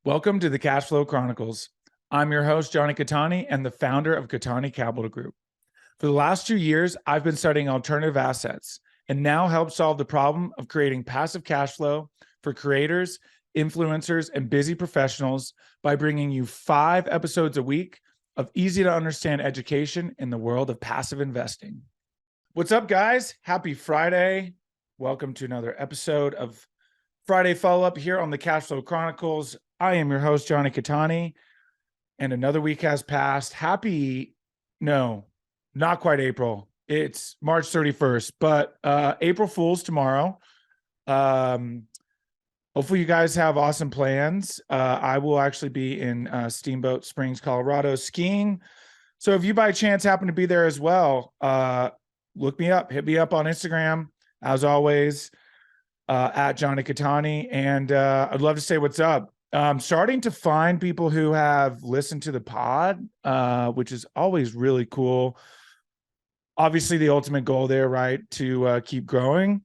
Welcome to the Cash Flow Chronicles. I'm your host, Jonny and the founder of Catani Capital Group. For the last 2 years, I've been studying alternative assets and now help solve the problem of creating passive cash flow for creators, influencers, and busy professionals by bringing you 5 episodes a week of easy to understand education in the world of passive investing. What's up, guys? Happy Friday. Welcome to another episode of Friday Follow-Up here on the Cash Flow Chronicles. I am your host, Jonny, and another week has passed. No, not quite April. It's March 31st, but April Fool's tomorrow. Hopefully you guys have awesome plans. I will actually be in Steamboat Springs, Colorado skiing. So if you by chance happen to be there as well, look me up, hit me up on Instagram, as always, at Jonny, and I'd love to say what's up. Starting to find people who have listened to the pod, which is always really cool. Obviously, the ultimate goal there, right, to keep growing.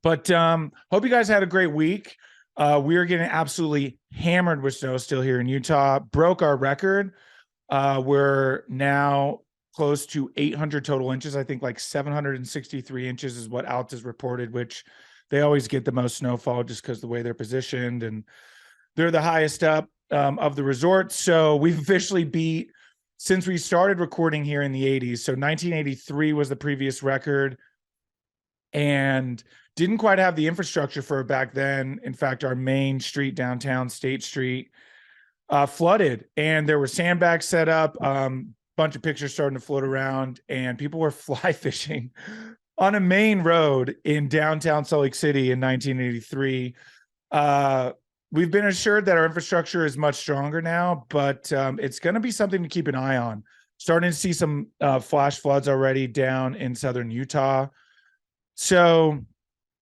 But hope you guys had a great week. We are getting absolutely hammered with snow still here in Utah. Broke our record. We're now close to 800 total inches. I think like 763 inches is what Alta's reported, which they always get the most snowfall just because the way they're positioned, and they're the highest up of the resort. So we've officially beat, since we started recording here in the 80s. So 1983 was the previous record, and didn't quite have the infrastructure for it back then. In fact, our main street downtown, State Street, flooded, and there were sandbags set up. Bunch of pictures starting to float around, and people were fly fishing on a main road in downtown Salt Lake City in 1983. We've been assured that our infrastructure is much stronger now, but it's going to be something to keep an eye on. Starting to see some flash floods already down in southern Utah. So,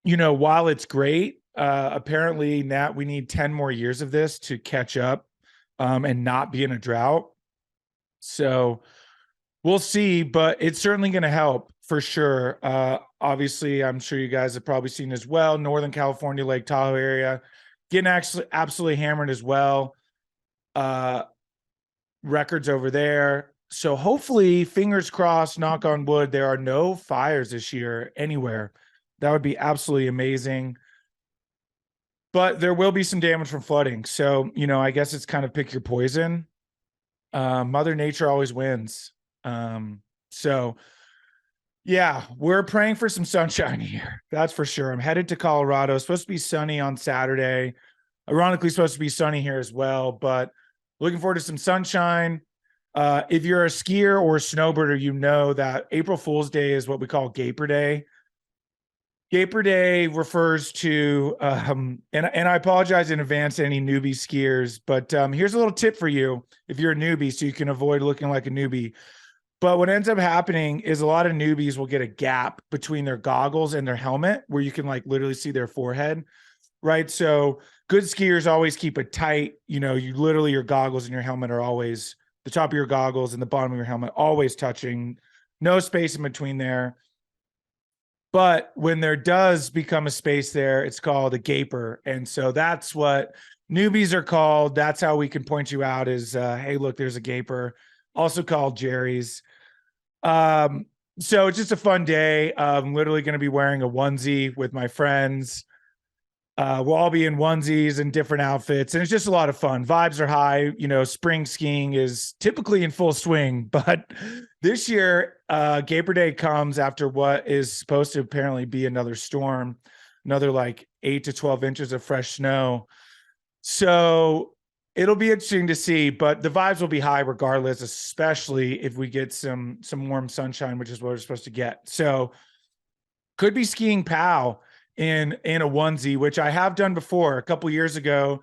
while it's great, apparently now we need 10 more years of this to catch up and not be in a drought. So we'll see, but it's certainly going to help for sure. Obviously, I'm sure you guys have probably seen as well, Northern California, Lake Tahoe area, getting actually absolutely hammered as well. Records over there. So hopefully, fingers crossed, knock on wood, there are no fires this year anywhere. That would be absolutely amazing. But there will be some damage from flooding. So, I guess it's kind of pick your poison. Mother Nature always wins. So yeah, we're praying for some sunshine here. That's for sure. I'm headed to Colorado. It's supposed to be sunny on Saturday. Ironically, supposed to be sunny here as well, but looking forward to some sunshine. If you're a skier or a snowboarder, you know that April Fool's Day is what we call Gaper Day. Gaper Day refers to, and I apologize in advance to any newbie skiers, but here's a little tip for you if you're a newbie so you can avoid looking like a newbie. But what ends up happening is a lot of newbies will get a gap between their goggles and their helmet where you can like literally see their forehead, right? So good skiers always keep it tight. Your goggles and your helmet are always, the top of your goggles and the bottom of your helmet always touching, no space in between there. But when there does become a space there, it's called a gaper. And so that's what newbies are called. That's how we can point you out is, hey, look, there's a gaper, also called Jerry's. So it's just a fun day. I'm literally going to be wearing a onesie with my friends. We'll all be in onesies and different outfits, and it's just a lot of fun. Vibes are high. Spring skiing is typically in full swing, but this year, Gaper Day comes after what is supposed to apparently be another storm, another like 8 to 12 inches of fresh snow. So it'll be interesting to see, but the vibes will be high regardless, especially if we get some warm sunshine, which is what we're supposed to get. So could be skiing POW in a onesie, which I have done before. A couple years ago,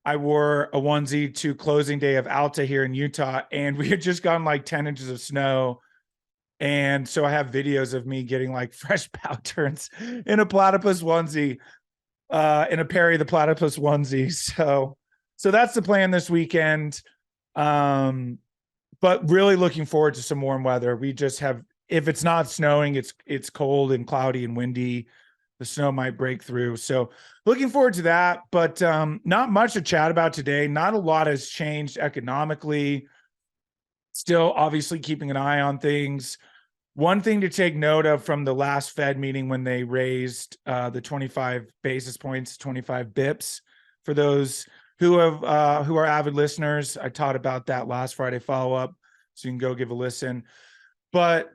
I wore a onesie to closing day of Alta here in Utah, and we had just gotten like 10 inches of snow. And so I have videos of me getting like fresh POW turns in a platypus onesie, in a Perry the Platypus onesie. So that's the plan this weekend. But really looking forward to some warm weather. We just have, if it's not snowing, it's cold and cloudy and windy. the snow might break through. So looking forward to that, but not much to chat about today. Not a lot has changed economically. Still obviously keeping an eye on things. One thing to take note of from the last Fed meeting when they raised the 25 basis points, 25 bips, for those who are avid listeners, I taught about that last Friday follow-up, so you can go give a listen. But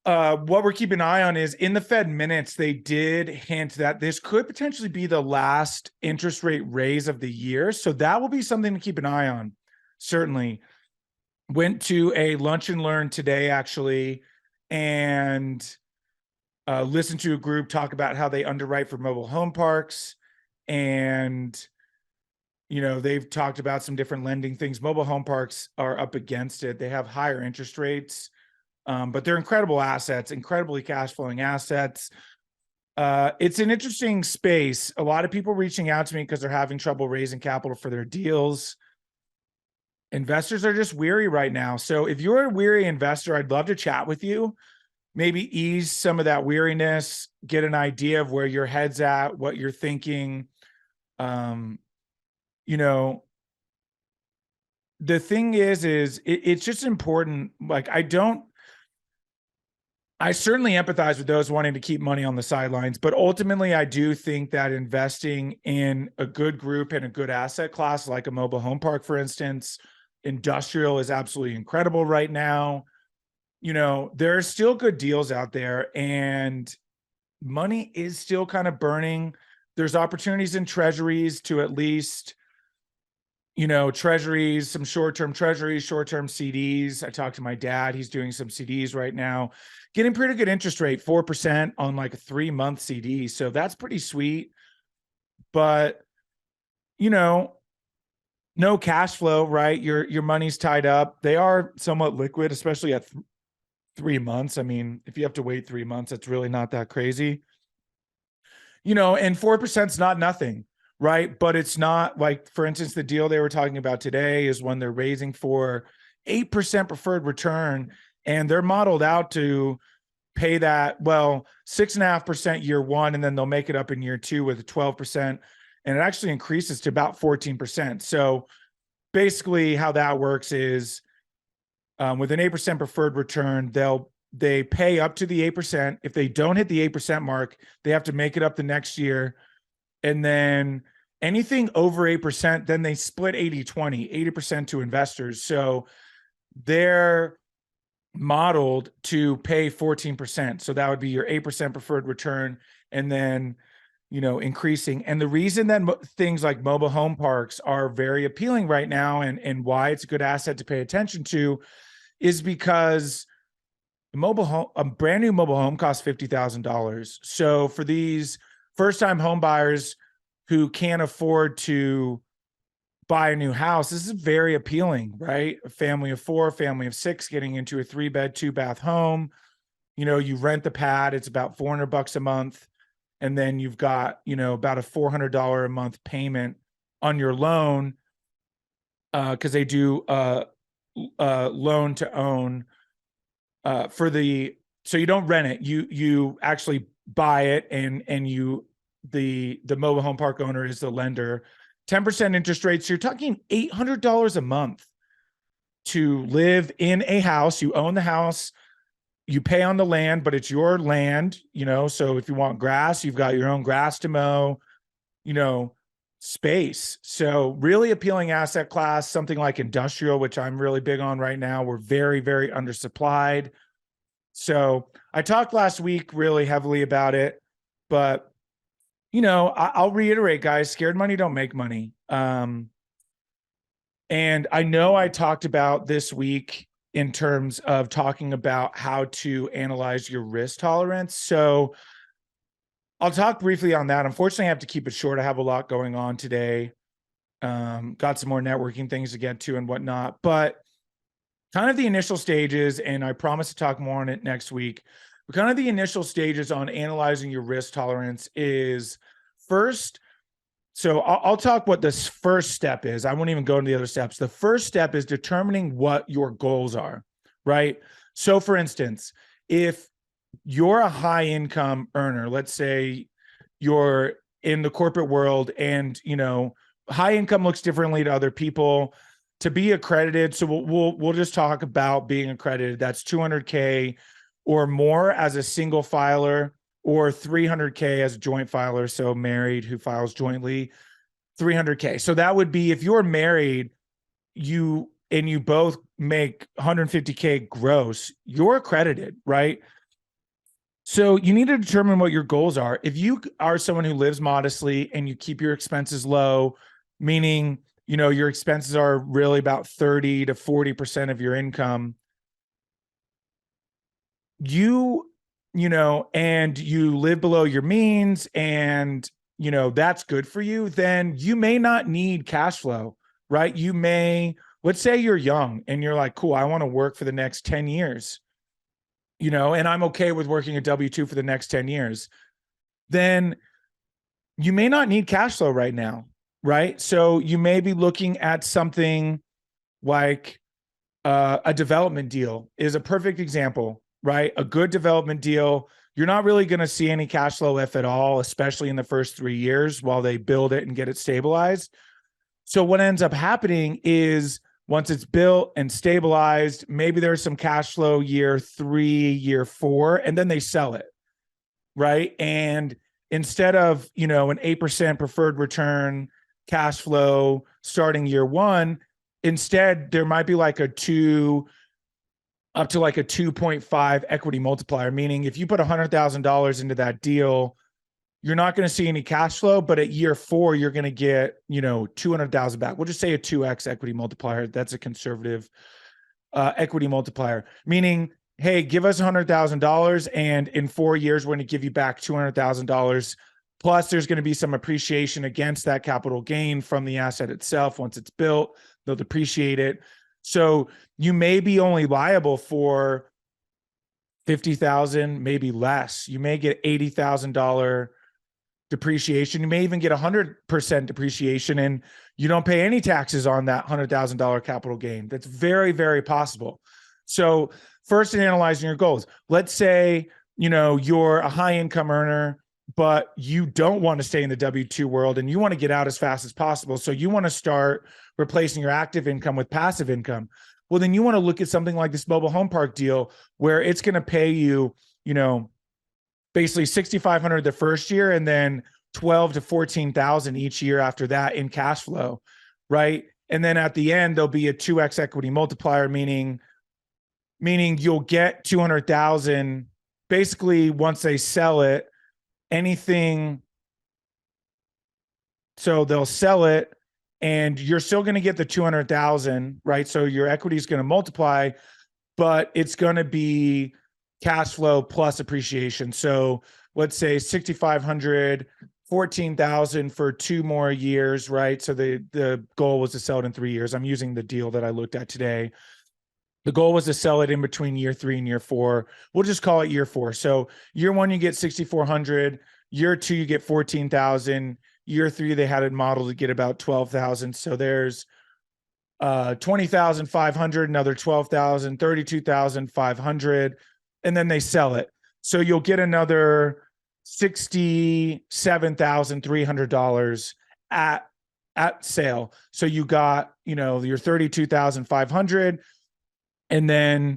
what we're keeping an eye on is in the Fed minutes, they did hint that this could potentially be the last interest rate raise of the year. So that will be something to keep an eye on, certainly. Went to a lunch and learn today, actually, and listened to a group talk about how they underwrite for mobile home parks. And, they've talked about some different lending things. Mobile home parks are up against it. They have higher interest rates, but they're incredible assets, incredibly cash flowing assets. It's an interesting space. A lot of people reaching out to me because they're having trouble raising capital for their deals. Investors are just weary right now. So if you're a weary investor, I'd love to chat with you, maybe ease some of that weariness, get an idea of where your head's at, what you're thinking. The thing is it's just important. Like, I certainly empathize with those wanting to keep money on the sidelines, but ultimately I do think that investing in a good group and a good asset class, like a mobile home park, for instance, industrial, is absolutely incredible right now. There are still good deals out there and money is still kind of burning. There's opportunities in treasuries to at least, treasuries, some short-term treasuries, short-term CDs. I talked to my dad. He's doing some CDs right now, getting pretty good interest rate, 4% on like a 3-month CD. So that's pretty sweet. But, no cash flow, right? Your money's tied up. They are somewhat liquid, especially at 3 months. I mean, if you have to wait 3 months, it's really not that crazy. And 4% is not nothing, right? But it's not like, for instance, the deal they were talking about today is when they're raising for 8% preferred return, and they're modeled out to pay that, 6.5% year one, and then they'll make it up in year two with 12%. And it actually increases to about 14%. So basically how that works is with an 8% preferred return, they pay up to the 8%. If they don't hit the 8% mark, they have to make it up the next year. And then anything over 8%, then they split 80-20, 80% to investors. So they're modeled to pay 14%. So that would be your 8% preferred return. And then increasing. And the reason that things like mobile home parks are very appealing right now and why it's a good asset to pay attention to is because a brand new mobile home costs $50,000. So for these first-time home buyers who can't afford to buy a new house, this is very appealing, right? A family of 4, family of 6 getting into a 3-bed, 2-bath home. You rent the pad, it's about $400 a month. And then you've got, about a $400 a month payment on your loan because they do loan to own so you don't rent it. You actually buy it and the mobile home park owner is the lender. 10% interest rate. So you're talking $800 a month to live in a house. You own the house. You pay on the land, but it's your land, so if you want grass, you've got your own grass to mow, space. So really appealing asset class, something like industrial, which I'm really big on right now. We're very, very undersupplied. So I talked last week really heavily about it, but, I'll reiterate, guys, scared money don't make money. And I know I talked about this week in terms of talking about how to analyze your risk tolerance. So I'll talk briefly on that. Unfortunately, I have to keep it short. I have a lot going on today. Got some more networking things to get to and whatnot, but kind of the initial stages, and I promise to talk more on it next week, but kind of the initial stages on analyzing your risk tolerance is first, so I'll talk what this first step is. I won't even go into the other steps. The first step is determining what your goals are, right? So for instance, if you're a high income earner. Let's say you're in the corporate world, and high income looks differently to other people. To be accredited, so we'll just talk about being accredited. That's 200K or more as a single filer, or 300K as a joint filer. So married who files jointly, 300K. So that would be, if you're married, you both make 150K gross, you're accredited, right? So you need to determine what your goals are. If you are someone who lives modestly and you keep your expenses low, meaning, your expenses are really about 30 to 40% of your income, and you live below your means, and, that's good for you, then you may not need cash flow, right? Let's say you're young and you're like, cool, I want to work for the next 10 years, and I'm okay with working a W-2 for the next 10 years. Then you may not need cash flow right now, right? So you may be looking at something like a development deal is a perfect example, right? A good development deal, you're not really going to see any cash flow, if at all, especially in the first 3 years while they build it and get it stabilized. So what ends up happening is, once it's built and stabilized, maybe there's some cash flow year 3, year 4, and then they sell it, right? And instead of, an 8% preferred return cash flow starting year 1, instead there might be like up to like a 2.5 equity multiplier, meaning if you put $100,000 into that deal, you're not going to see any cash flow, but at year 4, you're going to get, 200,000 back. We'll just say a 2x equity multiplier. That's a conservative equity multiplier, meaning, hey, give us $100,000, and in 4 years, we're going to give you back $200,000. Plus, there's going to be some appreciation against that capital gain from the asset itself. Once it's built, they'll depreciate it. So you may be only liable for 50,000, maybe less. You may get $80,000 depreciation. You may even get 100% depreciation, and you don't pay any taxes on that $100,000 capital gain. That's very, very possible. So first, in analyzing your goals, let's say, you're a high income earner, but you don't want to stay in the W-2 world and you want to get out as fast as possible. So you want to start replacing your active income with passive income. Well, then you want to look at something like this mobile home park deal, where it's going to pay you, basically $6,500 the first year, and then 12 to 14,000 each year after that in cash flow, right? And then at the end, there'll be a 2x equity multiplier, meaning you'll get 200,000 basically once they sell it. Anything, so they'll sell it and you're still going to get the 200,000, right? So your equity is going to multiply, but it's going to be cash flow plus appreciation. So let's say 6,500, 14,000 for 2 more years, right? So the goal was to sell it in 3 years. I'm using the deal that I looked at today. The goal was to sell it in between year 3 and year 4. We'll just call it year 4. So year 1, you get 6,400. Year 2, you get 14,000. Year 3, they had it modeled to get about 12,000. So there's 20,500, another 12,000, 32,500, and then they sell it. So you'll get another $67,300 at sale. So you got, your 32,500, and then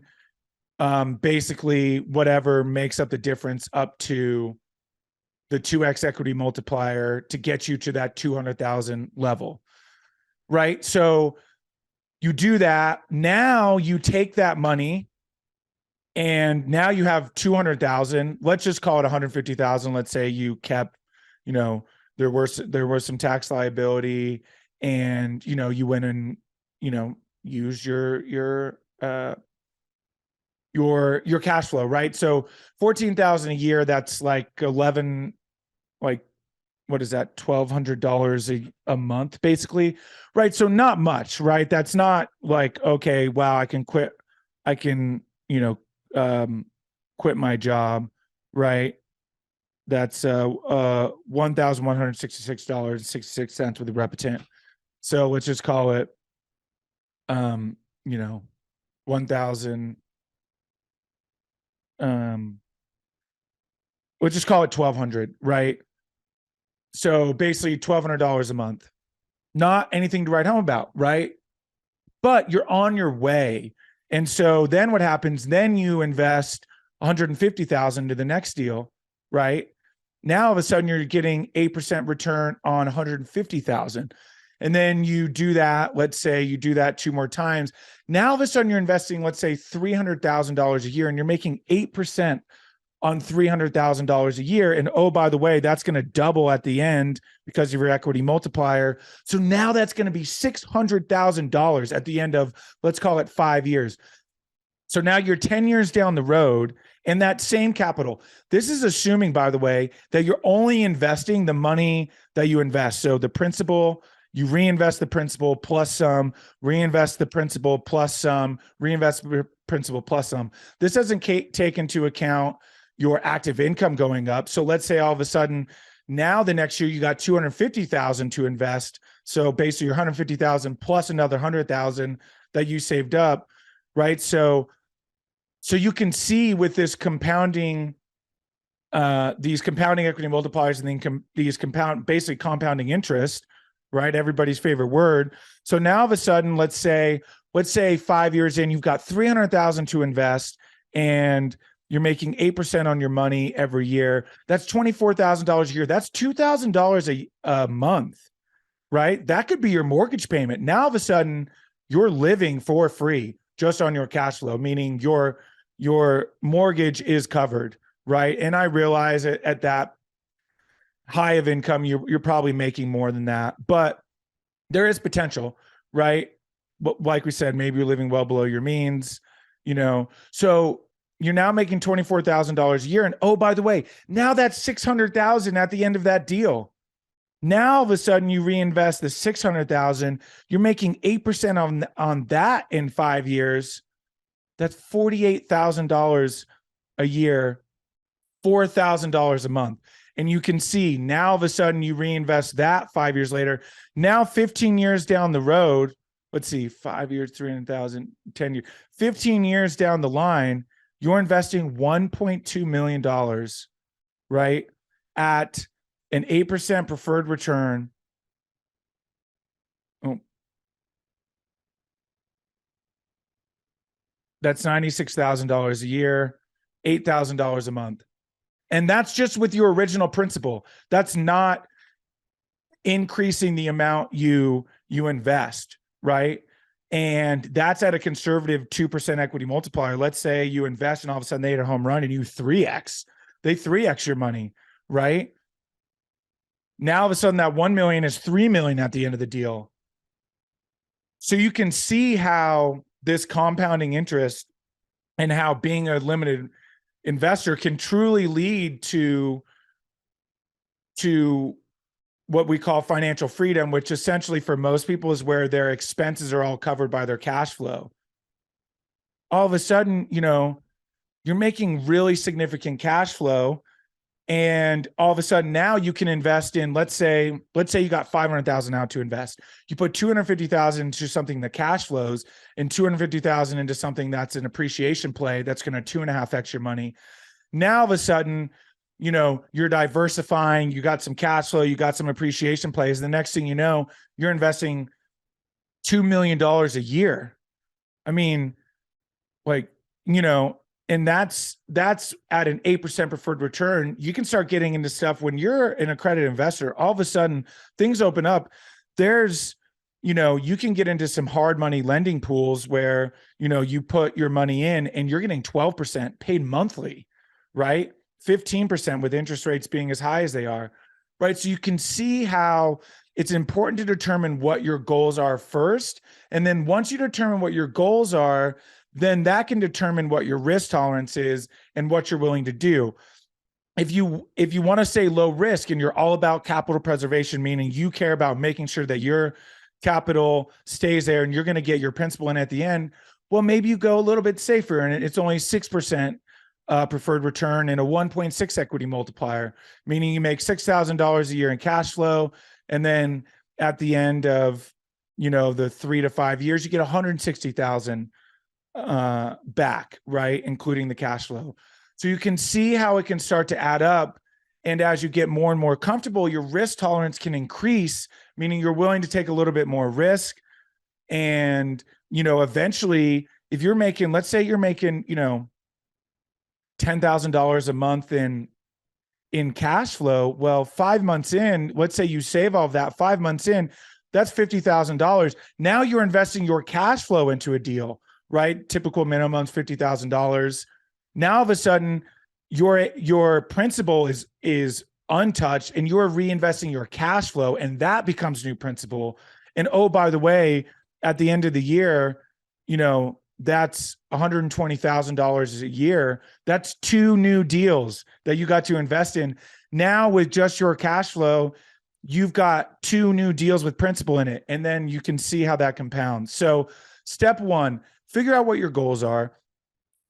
basically whatever makes up the difference up to the 2x equity multiplier to get you to that 200,000 level, right? So you do that. Now you take that money and now you have 200,000. Let's just call it 150,000. Let's say you kept, there was some tax liability, and, you went and, used your cash flow, right? So 14,000 a year, that's like 11, like, what is that? $1,200 a month, basically, right? So not much, right? That's not like, okay, wow, I can quit my job, right? That's $1,166.66 with a repetent. So let's just call it 1,000 Let's just call it 1,200, right? So basically $1,200 a month. Not anything to write home about, right? But you're on your way. And so then what happens? Then you invest 150,000 to the next deal, right? Now all of a sudden you're getting 8% return on 150,000. And then you do that, let's say you do that 2 more times. Now all of a sudden you're investing, let's say $300,000 a year, and you're making 8% on $300,000 a year. And oh, by the way, that's going to double at the end because of your equity multiplier. So now that's going to be $600,000 at the end of, let's call it 5 years. So now you're 10 years down the road in that same capital. This is assuming, by the way, that you're only investing the money that you invest. So the principal, you reinvest the principal plus some, reinvest the principal plus some, reinvest the principal plus some. This doesn't take into account your active income going up. So let's say all of a sudden now the next year you got 250,000 to invest. So basically your 150,000 plus another 100,000 that you saved up, right? So you can see with this compounding, these compounding equity multipliers, and then these basically compounding interest, right? Everybody's favorite word. So now all of a sudden, let's say 5 years in, you've got 300,000 to invest, and you're making 8% on your money every year. That's $24,000 a year. That's $2,000 a month, right? That could be your mortgage payment. Now all of a sudden you're living for free just on your cash flow, meaning your mortgage is covered, right? And I realize at that high of income, you're probably making more than that, but there is potential, right? But like we said, maybe you're living well below your means, so you're now making $24,000 a year. And oh, by the way, now that's $600,000 at the end of that deal. Now all of a sudden you reinvest the $600,000, you're making 8% on that in 5 years. That's $48,000 a year, $4,000 a month. And you can see now all of a sudden you reinvest that 5 years later. Now 15 years down the road, let's see, 5 years, 300,000, 10 years, 15 years down the line, you're investing $1.2 million, right? At an 8% preferred return. Oh, that's $96,000 a year, $8,000 a month. And that's just with your original principal. That's not increasing the amount you invest, right? And that's at a conservative 2% equity multiplier. Let's say you invest and all of a sudden they hit a home run and you 3x. They 3x your money, right? Now all of a sudden that 1 million is 3 million at the end of the deal. So you can see how this compounding interest and how being a limited investor can truly lead to what we call financial freedom, which essentially for most people is where their expenses are all covered by their cash flow. All of a sudden, you're making really significant cash flow. And all of a sudden now you can invest in, let's say you got 500,000 out to invest. You put 250,000 into something that cash flows and 250,000 into something that's an appreciation play that's going to 2.5x your money. Now all of a sudden, you're diversifying, you got some cash flow, you got some appreciation plays. The next thing you know, you're investing $2 million a year. I mean, and that's at an 8% preferred return. You can start getting into stuff when you're an accredited investor. All of a sudden, things open up. You can get into some hard money lending pools where, you put your money in and you're getting 12% paid monthly, right? 15% with interest rates being as high as they are, right? So you can see how it's important to determine what your goals are first. And then once you determine what your goals are, then that can determine what your risk tolerance is and what you're willing to do. If you want to say low risk and you're all about capital preservation, meaning you care about making sure that your capital stays there and you're going to get your principal in at the end, well, maybe you go a little bit safer and it's only 6% preferred return and a 1.6 equity multiplier, meaning you make $6,000 a year in cash flow. And then at the end of, the 3 to 5 years, you get 160,000 back, right? Including the cash flow. So you can see how it can start to add up. And as you get more and more comfortable, your risk tolerance can increase, meaning you're willing to take a little bit more risk. And, eventually, if you're making, let's say you're making, $10,000 a month in cash flow. Well, 5 months in, let's say you save all of that 5 months in, that's $50,000. Now you're investing your cash flow into a deal, right? Typical minimum's $50,000. Now all of a sudden your principal is untouched and you're reinvesting your cash flow, and that becomes new principal. And oh, by the way, at the end of the year, that's $120,000 a year. That's 2 new deals that you got to invest in. Now with just your cash flow, you've got 2 new deals with principal in it. And then you can see how that compounds. So step 1, figure out what your goals are.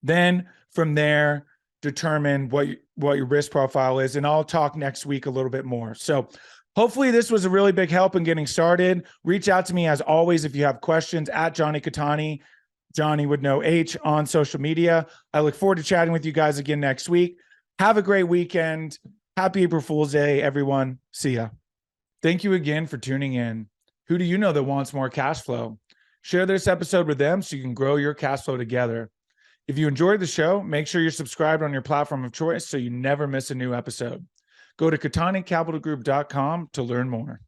Then from there, determine what your risk profile is. And I'll talk next week a little bit more. So hopefully this was a really big help in getting started. Reach out to me as always if you have questions at Jonny Catani, Jonny with no H, on social media. I look forward to chatting with you guys again next week. Have a great weekend. Happy April Fool's Day, everyone. See ya. Thank you again for tuning in. Who do you know that wants more cash flow? Share this episode with them so you can grow your cash flow together. If you enjoyed the show, make sure you're subscribed on your platform of choice so you never miss a new episode. Go to CataniCapitalGroup.com to learn more.